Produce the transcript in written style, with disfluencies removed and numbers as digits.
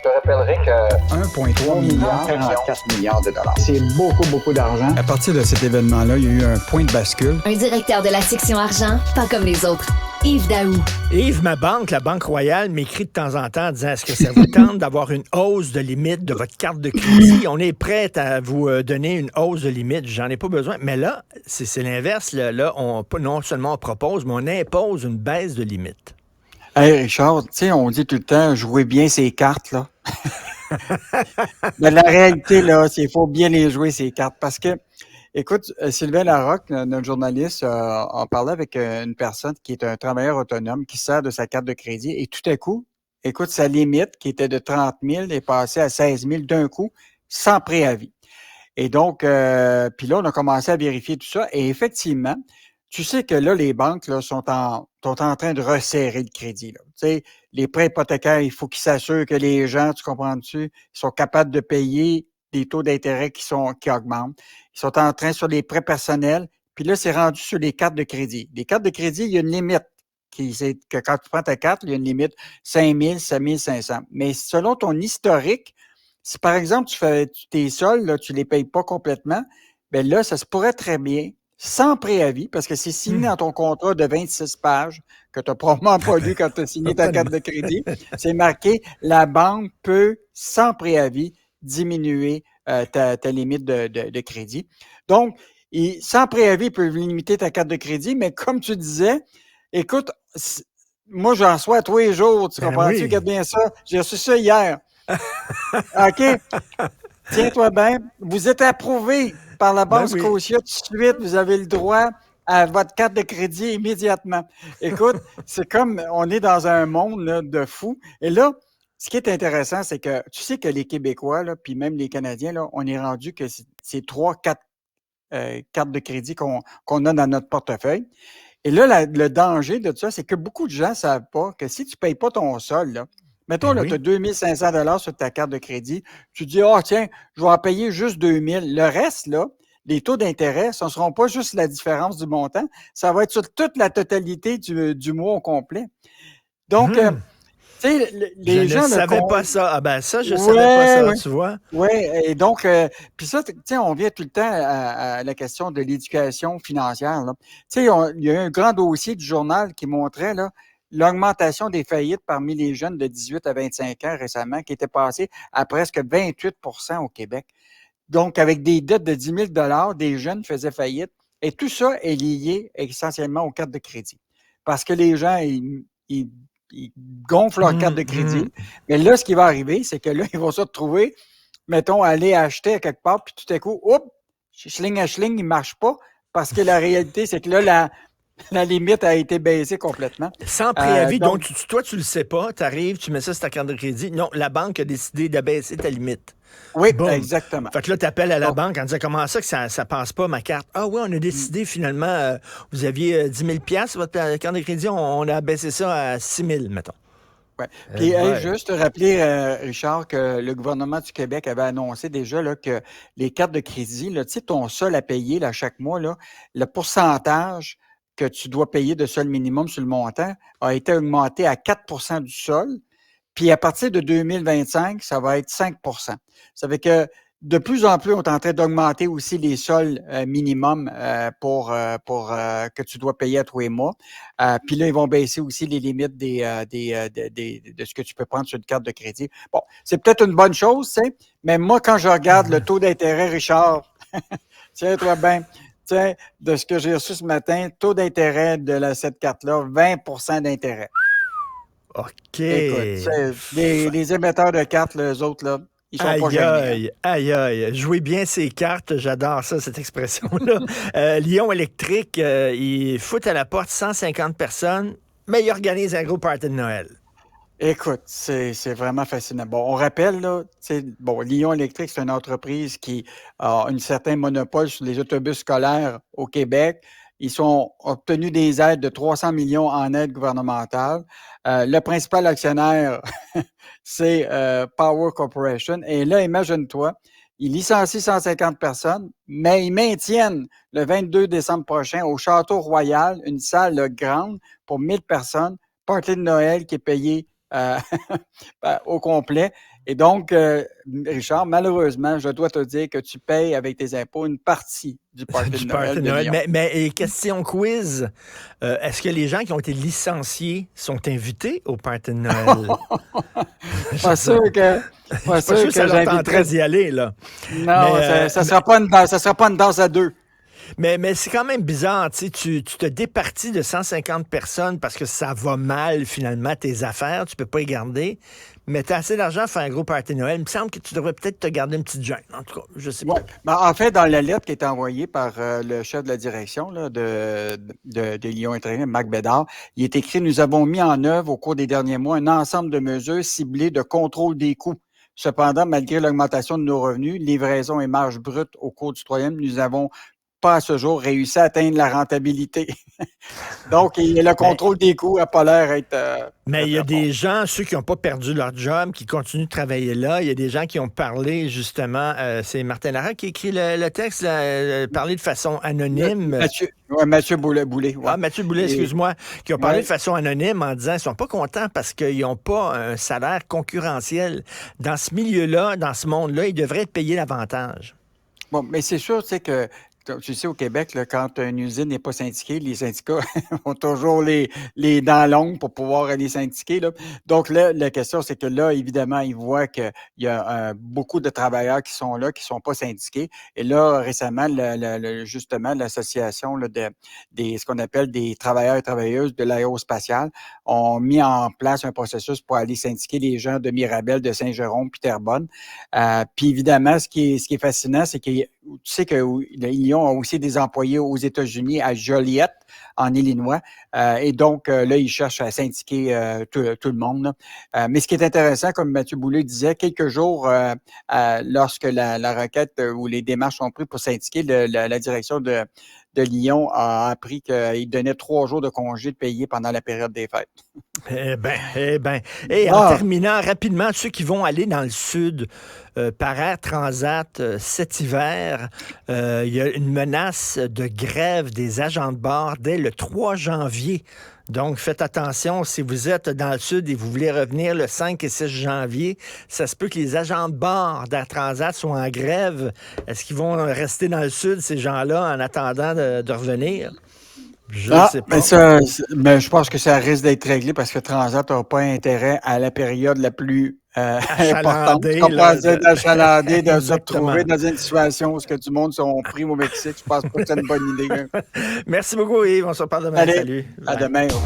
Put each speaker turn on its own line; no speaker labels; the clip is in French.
Je te rappellerai que
1,3 milliard,
44 milliards de dollars. C'est beaucoup, beaucoup d'argent.
À partir de cet événement-là, il y a eu un point de bascule.
Un directeur de la section argent, pas comme les autres. Yves Daou.
Yves, ma banque, la Banque Royale, m'écrit de temps en temps en disant est-ce que ça vous tente d'avoir une hausse de limite de votre carte de crédit? On est prêt à vous donner une hausse de limite. J'en ai pas besoin. Mais là, c'est l'inverse. Là, non seulement on propose, mais on impose une baisse de limite.
Hey Richard, tu sais, on dit tout le temps, jouez bien ces cartes, là. Mais la réalité, là, c'est qu'il faut bien les jouer, ces cartes. Parce que, écoute, Sylvain Larocque, notre journaliste, a parlé avec une personne qui est un travailleur autonome qui sert de sa carte de crédit et tout à coup, écoute, sa limite qui était de 30 000 est passée à 16 000 d'un coup, sans préavis. Et donc, puis là, on a commencé à vérifier tout ça et effectivement, tu sais que là, les banques là, sont en train de resserrer le crédit. Là. Tu sais, les prêts hypothécaires, il faut qu'ils s'assurent que les gens, tu comprends-tu, ils sont capables de payer des taux d'intérêt qui augmentent. Ils sont en train sur les prêts personnels, puis là, c'est rendu sur les cartes de crédit. Les cartes de crédit, il y a une limite. C'est que quand tu prends ta carte, il y a une limite 5 000, 5 500. Mais selon ton historique, si par exemple, tu fais tes soldes, là, tu les payes pas complètement, bien là, ça se pourrait très bien sans préavis, parce que c'est signé dans ton contrat de 26 pages que tu n'as probablement pas lu quand tu as signé ta carte de crédit. C'est marqué, la banque peut, sans préavis, diminuer ta limite de crédit. Donc, sans préavis, ils peuvent limiter ta carte de crédit, mais comme tu disais, écoute, moi, j'en reçois tous les jours, tu comprends-tu? Oui. Regarde bien ça. J'ai reçu ça hier. OK? Tiens-toi bien. Vous êtes approuvé par la Banque Scotia tout de suite. Vous avez le droit à votre carte de crédit immédiatement. Écoute, c'est comme on est dans un monde là, de fous. Et là, ce qui est intéressant, c'est que tu sais que les Québécois, là, puis même les Canadiens, là, on est rendu que c'est 3-4 cartes de crédit qu'on a dans notre portefeuille. Et là, le danger de ça, c'est que beaucoup de gens ne savent pas que si tu ne payes pas ton sol, là, mettons, là, tu as 2 500 $ sur ta carte de crédit. Tu dis, tiens, je vais en payer juste 2 000. Le reste, là, les taux d'intérêt, ce ne seront pas juste la différence du montant. Ça va être sur toute la totalité du mois au complet. Donc, tu sais, les gens...
Je ne savais pas ça. Ah ben ça, je ne savais pas ça, tu vois.
Oui, et donc, puis ça, tu sais, on vient tout le temps à la question de l'éducation financière. Tu sais, il y a eu un grand dossier du journal qui montrait, là, l'augmentation des faillites parmi les jeunes de 18 à 25 ans récemment, qui était passée à presque 28 % au Québec. Donc, avec des dettes de 10 000 $, des jeunes faisaient faillite. Et tout ça est lié essentiellement aux cartes de crédit. Parce que les gens, ils gonflent leur carte de crédit. Mais là, ce qui va arriver, c'est que là, ils vont se retrouver, mettons, aller acheter à quelque part, puis tout à coup, schling à schling, il ne marche pas. Parce que la réalité, c'est que là, la limite a été baissée complètement.
Sans préavis, donc toi, tu le sais pas, tu arrives, tu mets ça sur ta carte de crédit. Non, la banque a décidé d'abaisser ta limite.
Oui, exactement.
Fait que là, tu appelles à la banque en disant comment ça que ça passe pas ma carte? Ah oui, on a décidé finalement, vous aviez 10 000 $ sur votre carte de crédit, on a abaissé ça à 6 000, mettons.
Ouais. Puis, juste te rappeler, Richard, que le gouvernement du Québec avait annoncé déjà là, que les cartes de crédit, là, tu sais, ton sol à payer là, chaque mois, là, le pourcentage que tu dois payer de sol minimum sur le montant a été augmenté à 4 % du sol. Puis à partir de 2025, ça va être 5 %. Ça fait que de plus en plus, on est en train d'augmenter aussi les sols minimums pour que tu dois payer à tous les mois. Puis là, ils vont baisser aussi les limites de ce que tu peux prendre sur une carte de crédit. Bon, c'est peut-être une bonne chose, tu sais, mais moi, quand je regarde le taux d'intérêt, Richard, tiens-toi bien, de ce que j'ai reçu ce matin, taux d'intérêt de cette carte-là, 20 % d'intérêt.
OK.
Écoute, les émetteurs de cartes, les autres, là, ils sont pas gênés.
Aïe. Jouez bien ces cartes, j'adore ça, cette expression-là. Lyon Électrique, ils foutent à la porte 150 personnes, mais ils organisent un gros party de Noël.
Écoute, c'est vraiment fascinant. Bon, on rappelle, là, Lyon Électrique, c'est une entreprise qui a un certain monopole sur les autobus scolaires au Québec. Ils ont obtenu des aides de 300 millions en aide gouvernementale. Le principal actionnaire, c'est Power Corporation. Et là, imagine-toi, ils licencient 150 personnes, mais ils maintiennent le 22 décembre prochain au Château Royal une salle grande pour 1000 personnes, party de Noël qui est payé euh, au complet. Et donc, Richard, malheureusement, je dois te dire que tu payes avec tes impôts une partie du party
Du
de
party
Noël
de
de
Noël.
Lyon.
Mais question quiz, est-ce que les gens qui ont été licenciés sont invités au party de Noël?
Pas sûr que, pas
Je suis pas sûr que ça leur
j'inviterais.
tenterait d'y aller, là.
Non,
Mais,
ça sera pas ça sera pas une danse à deux.
mais c'est quand même bizarre, tu sais, tu te départis de 150 personnes parce que ça va mal, finalement, tes affaires, tu peux pas les garder, mais tu as assez d'argent pour faire un gros party de Noël. Il me semble que tu devrais peut-être te garder une petite gêne, en tout cas, je sais pas.
Ouais. Ben, en fait, dans la lettre qui est envoyée par le chef de la direction là, de Lyon Intérim, Marc Bédard, il est écrit: Nous avons mis en œuvre au cours des derniers mois un ensemble de mesures ciblées de contrôle des coûts. Cependant, malgré l'augmentation de nos revenus, livraison et marge brute au cours du troisième, nous n'avons pas à ce jour réussi à atteindre la rentabilité. Donc, le
Mais,
contrôle des coûts n'a pas l'air être
mais
très,
il y a
très fort.
des gens, ceux qui n'ont pas perdu leur job, qui continuent de travailler là. Il y a des gens qui ont parlé, justement, c'est Martin Lara qui écrit le texte, là, parlé de façon anonyme.
Mathieu Boulet, ouais.
Ah, Mathieu Boulet,
Et,
excuse-moi, qui ont parlé de
ouais.
façon anonyme en disant qu'ils sont pas contents parce qu'ils n'ont pas un salaire concurrentiel. Dans ce milieu-là, dans ce monde-là, ils devraient être payés davantage.
Bon, mais c'est sûr, tu sais que, tu sais, au Québec, là, quand une usine n'est pas syndiquée, les syndicats ont toujours les dents longues pour pouvoir aller syndiquer, là. Donc là, la question, c'est que là, évidemment, ils voient qu'il y a beaucoup de travailleurs qui sont là, qui ne sont pas syndiqués. Et là, récemment, justement, l'association là, ce qu'on appelle des travailleurs et travailleuses de l'aérospatiale ont mis en place un processus pour aller syndiquer les gens de Mirabel, de Saint-Jérôme, puis Terrebonne. Puis évidemment, ce qui est fascinant, c'est que tu sais que Lyon a aussi des employés aux États-Unis, à Joliette, en Illinois. Et donc, là, ils cherchent à syndiquer tout le monde, là. Mais ce qui est intéressant, comme Mathieu Boulay disait, quelques jours lorsque la requête ou les démarches sont prises pour syndiquer, la direction de Lyon a appris qu'il donnait 3 jours de congé de payer pendant la période des fêtes.
Eh ben. Et en
Ah,
terminant rapidement, ceux qui vont aller dans le sud par Air Transat cet hiver, il y a une menace de grève des agents de bord dès le 3 janvier. Donc, faites attention, si vous êtes dans le sud et vous voulez revenir le 5 et 6 janvier, ça se peut que les agents de bord d'Air Transat soient en grève. Est-ce qu'ils vont rester dans le sud, ces gens-là, en attendant de revenir? Je ne sais
mais
pas.
mais je pense que ça risque d'être réglé parce que Transat n'a pas intérêt à la période la plus importante.
Achalandé,
On
là.
pense d'achalander, de se
Exactement.
retrouver dans une situation où ce que du monde sont pris au Mexique. Je pense pas que c'est une bonne idée, hein.
Merci beaucoup, Yves. On se reparle demain.
Allez,
Salut.
à
Bye.
demain. Au plaisir.